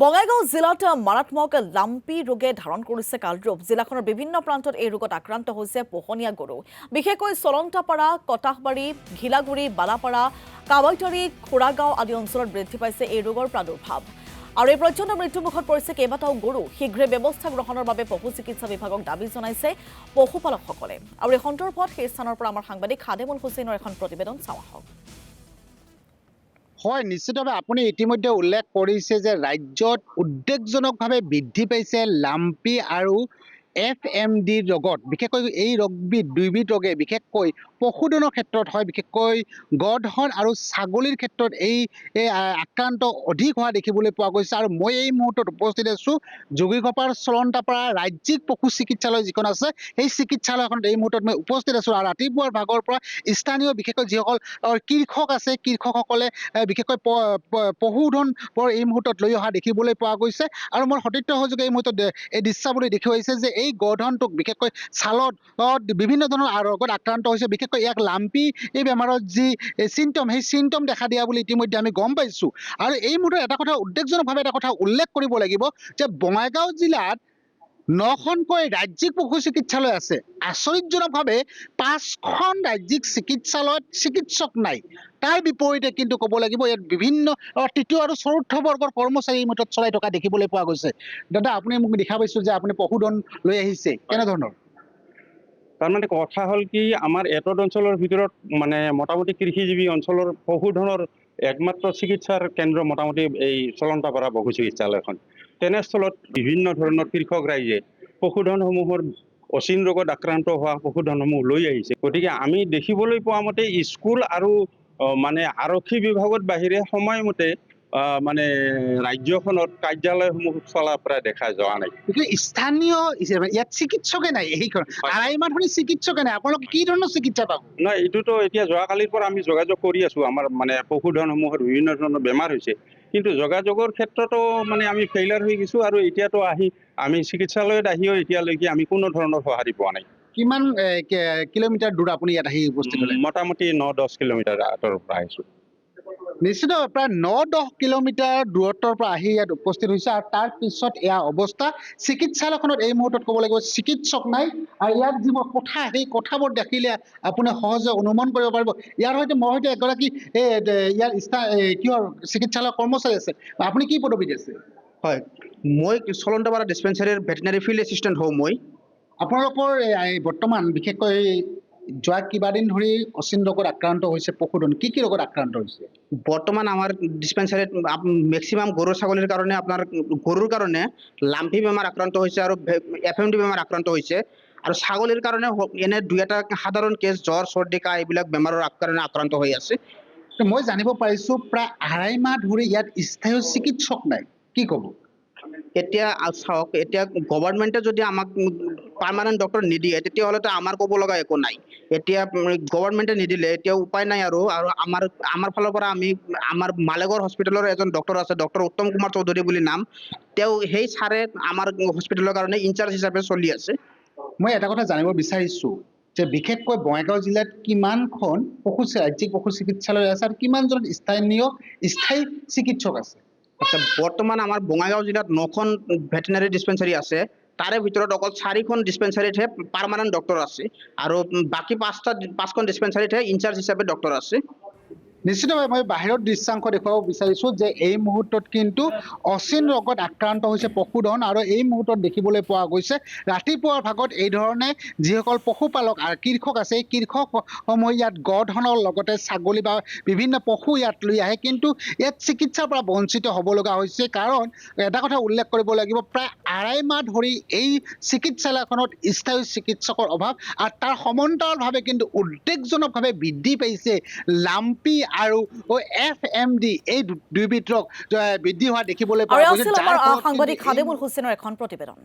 বঙাইগাঁও জিলাত মাৰাত্মক লাম্পি ৰোগে ধাৰণ কৰিছে কালৰূপ। জিলাখনৰ বিভিন্ন প্ৰান্তত এই ৰোগত আক্ৰান্ত হৈছে পোহনীয়া গৰু। বিশেষকৈ চলন্তাপাৰা, কটাহবাৰী, ঘিলাগুৰি, বালাপাৰা, কাৱৈতৰী, খোৰাগাঁও আদি অঞ্চলত বৃদ্ধি পাইছে এই ৰোগৰ প্ৰাদুৰ্ভাৱ। আৰু এই প্ৰচণ্ড মৃত্যুমুখত পৰিছে কেইবাটাও গৰু। শীঘ্ৰে ব্যৱস্থা গ্ৰহণৰ বাবে পশু চিকিৎসা বিভাগক দাবী জনাইছে পশুপালকসকলে। আৰু এই সন্দৰ্ভত সেই স্থানৰ পৰা আমাৰ সাংবাদিক খাদেমুল হুছেইনৰ এখন প্ৰতিবেদন চাওঁ আহক। হয়, নিশ্চিতভাৱে আপুনি ইতিমধ্যে উল্লেখ কৰিছে যে ৰাজ্যত উদ্বেগজনকভাৱে বৃদ্ধি পাইছে লাম্পি আৰু FMD ৰোগত। বিশেষকৈ এই দুইবিধ ৰোগে বিশেষকৈ পশুধনৰ ক্ষেত্ৰত হয়, বিশেষকৈ গধন আৰু ছাগলীৰ ক্ষেত্ৰত এই আক্ৰান্ত অধিক হোৱা দেখিবলৈ পোৱা গৈছে। আৰু মই এই মুহূৰ্তত উপস্থিত আছোঁ যোগীঘোপাৰ চলন্তাপাৰা ৰাজ্যিক পশু চিকিৎসালয় যিখন আছে সেই চিকিৎসালয়খনত এই মুহূৰ্তত মই উপস্থিত আছোঁ। আৰু ৰাতিপুৱাৰ ভাগৰ পৰা স্থানীয় বিশেষকৈ যিসকল কৃষক আছে কৃষকসকলে বিশেষকৈ পশুধন এই মুহূৰ্তত লৈ অহা দেখিবলৈ পোৱা গৈছে। আৰু মোৰ সতীৰ্থ সহযোগে এই মুহূৰ্তত এই দৃশ্যাৱলী দেখুৱাইছে যে এই গধনটোক বিশেষকৈ ছালত বিভিন্ন ধৰণৰ ৰোগত আক্ৰান্ত হৈছে। বিশেষকৈ ইয়াক লাম্পি এই বেমাৰৰ যি চিমটম সেই চিমটম দেখা দিয়া বুলি ইতিমধ্যে আমি গম পাইছোঁ। আৰু এই মুহূৰ্তত এটা কথা উদ্বেগজনকভাৱে এটা কথা উল্লেখ কৰিব লাগিব যে বঙাইগাঁও জিলাত 9খনকৈ ৰাজ্যিক পশু চিকিৎসালয় আছে। আচৰিতজনকভাৱে 5খন ৰাজ্যিক চিকিৎসালয়ত চিকিৎসক নাই। তাৰ বিপৰীতে কিন্তু ক'ব লাগিব ইয়াত বিভিন্ন তৃতীয় আৰু চতুৰ্থ বৰ্গৰ কৰ্মচাৰী এই মুহূৰ্তত চলাই থকা দেখিবলৈ পোৱা গৈছে। দাদা, আপুনি মোক দেখা পাইছোঁ যে আপুনি পশুধন লৈ আহিছে, কেনেধৰণৰ? তাৰমানে কথা হ'ল কি, আমাৰ এটত অঞ্চলৰ ভিতৰত মানে মোটামুটি কৃষিজীৱী অঞ্চলৰ পশুধনৰ একমাত্ৰ চিকিৎসাৰ কেন্দ্ৰ মোটামুটি এই চলন্তাপাৰা পশু চিকিৎসালয়খন। তেনেস্থলত বিভিন্ন ধৰণৰ কৃষক ৰাইজে পশুধনসমূহৰ অচিন ৰোগত আক্ৰান্ত হোৱা পশুধনসমূহ লৈ আহিছে। গতিকে আমি দেখিবলৈ পোৱা মতে স্কুল আৰু মানে আৰক্ষী বিভাগৰ বাহিৰে সময়মতে মানে ৰাজ্যখনত কাৰ্যালয়সমূহ চলা প্ৰায় দেখা যোৱা নাই। স্থানীয় ইয়াত চিকিৎসকে নাই, সেইখন আঢ়াই মাহ ধৰি চিকিৎসকে নাই। আপোনালোকে কি ধৰণৰ চিকিৎসা পাব? নাই, এইটোতো এতিয়া যোৱাকালিৰ পৰা আমি যোগাযোগ কৰি আছোঁ। আমাৰ মানে পশুধনসমূহৰ বিভিন্ন ধৰণৰ বেমাৰ হৈছে, কিন্তু যোগাযোগৰ ক্ষেত্ৰতো মানে আমি ফেইলাৰ হৈ গৈছোঁ। আৰু এতিয়াতো আমি চিকিৎসালয়ত আহিও এতিয়ালৈকে আমি কোনো ধৰণৰ সঁহাৰি পোৱা নাই। কিমান কিলোমিটাৰ দূৰ আপুনি ইয়াত আহি উপস্থিত হ'লে? মোটামুটি 9-10 কিলোমিটাৰ আঁতৰৰ পৰা আহিছোঁ। নিশ্চিত প্ৰায় 9-10 কিলোমিটাৰ দূৰত্বৰ পৰা আহি ইয়াত উপস্থিত হৈছে। আৰু তাৰ পিছত এয়া অৱস্থা। চিকিৎসালয়খনত এই মুহূৰ্তত ক'ব লাগিব চিকিৎসক নাই। আৰু ইয়াত যিবোৰ কোঠা, সেই কোঠাবোৰ দেখিলে আপুনি সহজে অনুমান কৰিব পাৰিব। ইয়াৰ মই এগৰাকী ইয়াৰ কিহৰ চিকিৎসালয়ৰ কৰ্মচাৰী আছে। আপুনি কি পদবীত আছে? হয়, মই চলন্তাপাৰা ডিছপেঞ্চাৰীৰ ভেটেনাৰী ফিল্ড এছিষ্টেণ্ট হওঁ মই। আপোনালোকৰ বৰ্তমান বিশেষকৈ যোৱা কেইবাদিন ধৰি অচিন ৰোগত আক্ৰান্ত হৈছে পশুধন, কি কি ৰোগত আক্ৰান্ত হৈছে? বৰ্তমান আমাৰ ডিছপেঞ্চাৰীত মেক্সিমাম গৰু ছাগলীৰ কাৰণে গৰুৰ কাৰণে লাম্পি বেমাৰ আক্ৰান্ত হৈছে আৰু FMD বেমাৰ আক্ৰান্ত হৈছে। আৰু ছাগলীৰ কাৰণে এনে 2-এটা সাধাৰণ কেছ জ্বৰ, চৰ্দি, কাহ এইবিলাক বেমাৰৰ কাৰণে আক্ৰান্ত হৈ আছে। মই জানিব পাৰিছোঁ প্ৰায় আঢ়াই মাহ ধৰি ইয়াত স্থায়ী চিকিৎসক নাই, কি ক'ব? এতিয়া চাওক, এতিয়া গভৰ্ণমেণ্টে যদি আমাক পাৰ্মানেণ্ট ডক্টৰ নিদিয়ে তেতিয়াহ'লেতো আমাৰ ক'ব লগা একো নাই। এতিয়া গভৰ্ণমেণ্টে নিদিলে এতিয়া উপায় নাই। আৰু আমাৰ ফালৰ পৰা আমাৰ মালেগড় হস্পিটেলৰ এজন ডক্টৰ আছে, ডক্টৰ উত্তম কুমাৰ চৌধুৰী বুলি নাম। সেই ছাৰে আমাৰ হস্পিটেলৰ কাৰণে ইনচাৰ্জ হিচাপে চলি আছে। মই এটা কথা জানিব বিচাৰিছোঁ যে বিশেষকৈ বঙাইগাঁও জিলাত কিমানখন ৰাজ্যিক পশু চিকিৎসালয় আছে আৰু কিমানজন স্থায়ী চিকিৎসক আছে? আচ্ছা, বৰ্তমান আমাৰ বঙাইগাঁও জিলাত 9খন ভেটেনাৰী ডিছপেঞ্চাৰী আছে। তাৰে ভিতৰত অকল 4খন ডিছপেঞ্চাৰীতহে পাৰ্মানেণ্ট ডক্টৰ আছে, আৰু বাকী 5খন ডিছপেঞ্চাৰীতহে ইনচাৰ্জ হিচাপে ডক্টৰ আছে। নিশ্চিতভাৱে মই বাহিৰৰ দৃশ্যাংশ দেখুৱাব বিচাৰিছোঁ যে এই মুহূৰ্তত কিন্তু অচিন ৰোগত আক্ৰান্ত হৈছে পশুধন। আৰু এই মুহূৰ্তত দেখিবলৈ পোৱা গৈছে ৰাতিপুৱাৰ ভাগত এই ধৰণে যিসকল পশুপালক আৰু কৃষক আছে, এই কৃষকসমূহ ইয়াত গধনৰ লগতে ছাগলী বা বিভিন্ন পশু ইয়াত লৈ আহে, কিন্তু ইয়াত চিকিৎসাৰ পৰা বঞ্চিত হ'ব লগা হৈছে। কাৰণ এটা কথা উল্লেখ কৰিব লাগিব, প্ৰায় আঢ়াই মাহ ধৰি এই চিকিৎসালয়খনত স্থায়ী চিকিৎসকৰ অভাৱ। আৰু তাৰ সমান্তৰালভাৱে কিন্তু উদ্বেগজনকভাৱে বৃদ্ধি পাইছে লাম্পি আৰু FMD এই দুইবিধ ৰোগ বৃদ্ধি হোৱা দেখিবলৈ পোৱা গৈছে। সাংবাদিক খাদেমুল হুছেইনৰ এখন প্ৰতিবেদন।